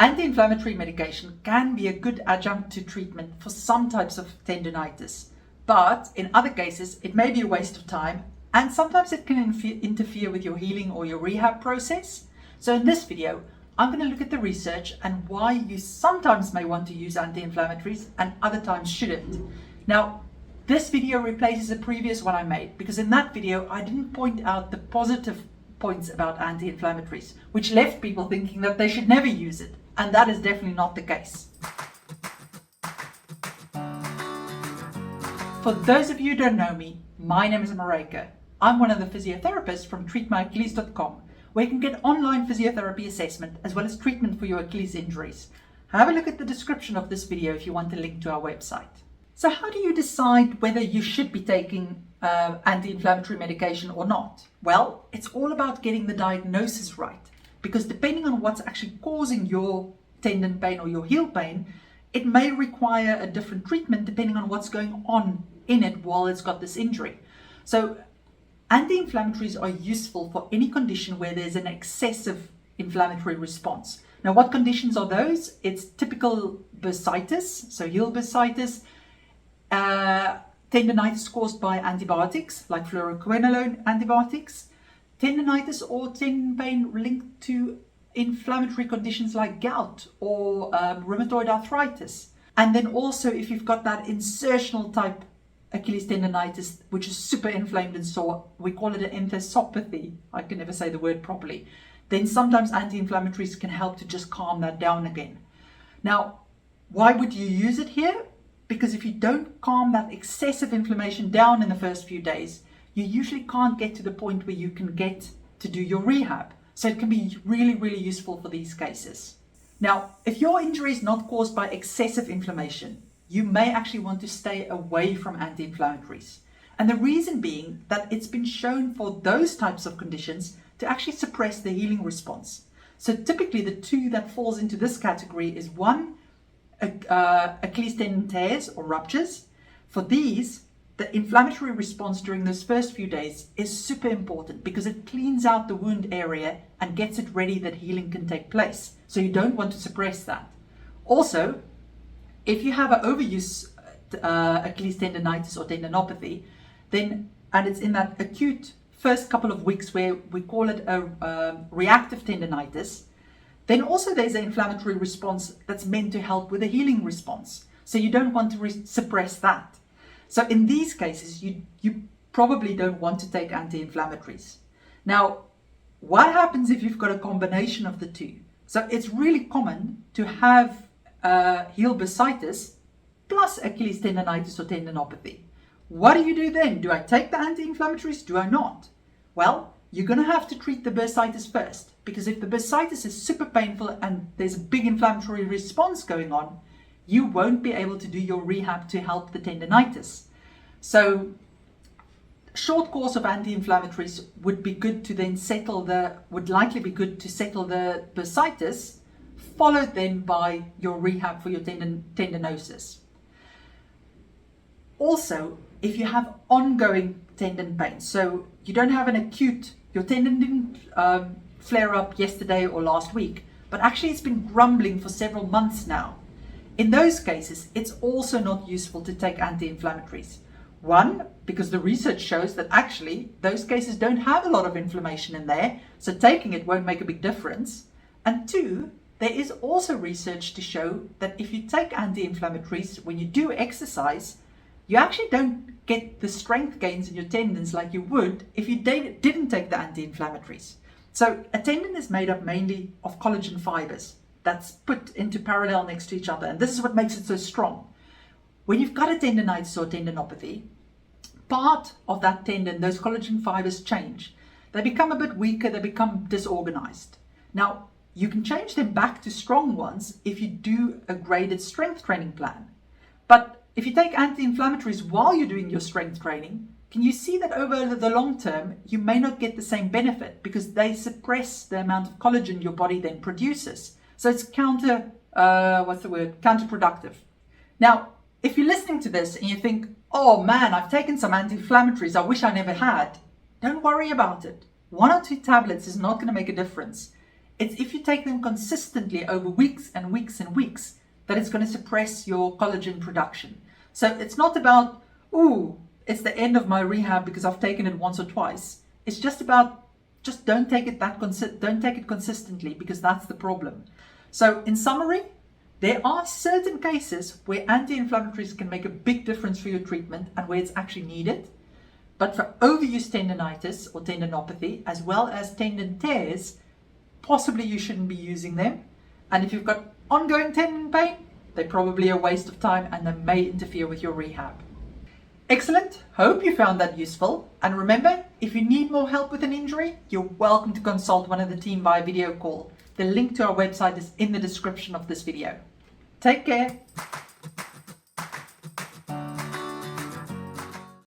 Anti-inflammatory medication can be a good adjunct to treatment for some types of tendonitis, but in other cases it may be a waste of time and sometimes it can interfere with your healing or your rehab process. So in this video, I'm going to look at the research and why you sometimes may want to use anti-inflammatories and other times shouldn't. Now, this video replaces a previous one I made because in that video I didn't point out the positive points about anti-inflammatories, which left people thinking that they should never use it. And that is definitely not the case. For those of you who don't know me, my name is Maryke. I'm one of the physiotherapists from treatmyachilles.com, where you can get online physiotherapy assessment as well as treatment for your Achilles injuries. Have a look at the description of this video if you want a link to our website. So how do you decide whether you should be taking anti-inflammatory medication or not? Well, it's all about getting the diagnosis right. Because depending on what's actually causing your tendon pain or your heel pain, it may require a different treatment depending on what's going on in it while it's got this injury. So anti-inflammatories are useful for any condition where there's an excessive inflammatory response. Now, what conditions are those? It's typical bursitis, so heel bursitis, tendonitis caused by antibiotics like fluoroquinolone antibiotics, tendonitis or tendon pain linked to inflammatory conditions like gout or rheumatoid arthritis. And then also if you've got that insertional type Achilles tendonitis, which is super inflamed and sore, we call it an enthesopathy. I can never say the word properly. Then sometimes anti-inflammatories can help to just calm that down again. Now, why would you use it here? Because if you don't calm that excessive inflammation down in the first few days, you usually can't get to the point where you can get to do your rehab. So it can be really, really useful for these cases. Now, if your injury is not caused by excessive inflammation, you may actually want to stay away from anti-inflammatories. And the reason being that it's been shown for those types of conditions to actually suppress the healing response. So typically the two that falls into this category is one, Achilles tendon tears or ruptures. For these, the inflammatory response during those first few days is super important because it cleans out the wound area and gets it ready that healing can take place. So you don't want to suppress that. Also, if you have an overuse Achilles tendonitis or tendinopathy, then, and it's in that acute first couple of weeks where we call it a reactive tendonitis, then also there's an inflammatory response that's meant to help with a healing response. So you don't want to suppress that. So in these cases, you probably don't want to take anti-inflammatories. Now, what happens if you've got a combination of the two? So it's really common to have heel bursitis plus Achilles tendonitis or tendinopathy. What do you do then? Do I take the anti-inflammatories? Do I not? Well, you're going to have to treat the bursitis first, because if the bursitis is super painful and there's a big inflammatory response going on, you won't be able to do your rehab to help the tendonitis. So short course of anti-inflammatories would be good to then would likely be good to settle the bursitis, followed then by your rehab for your tendinosis. Also, if you have ongoing tendon pain, so you don't have an acute, your tendon didn't flare up yesterday or last week, but actually it's been grumbling for several months now. In those cases, it's also not useful to take anti-inflammatories. One, because the research shows that actually those cases don't have a lot of inflammation in there, so taking it won't make a big difference. And two, there is also research to show that if you take anti-inflammatories when you do exercise, you actually don't get the strength gains in your tendons like you would if you didn't take the anti-inflammatories. So a tendon is made up mainly of collagen fibers that's put into parallel next to each other. And this is what makes it so strong. When you've got a tendonitis or tendinopathy, part of that tendon, those collagen fibers change. They become a bit weaker, they become disorganized. Now, you can change them back to strong ones if you do a graded strength training plan. But if you take anti-inflammatories while you're doing your strength training, can you see that over the long term, you may not get the same benefit because they suppress the amount of collagen your body then produces. So it's counterproductive. Now, if you're listening to this and you think, oh man, I've taken some anti-inflammatories, I wish I never had, don't worry about it. 1 or 2 tablets is not going to make a difference. It's if you take them consistently over weeks and weeks and weeks that it's going to suppress your collagen production. So it's not about, ooh, it's the end of my rehab because I've taken it once or twice. It's just about, just don't take it consistently, because that's the problem. So in summary, there are certain cases where anti-inflammatories can make a big difference for your treatment and where it's actually needed. But for overuse tendonitis or tendinopathy, as well as tendon tears, possibly you shouldn't be using them. And if you've got ongoing tendon pain, they're probably a waste of time and they may interfere with your rehab. Excellent. Hope you found that useful. And remember, if you need more help with an injury, you're welcome to consult one of the team via video call. The link to our website is in the description of this video. Take care.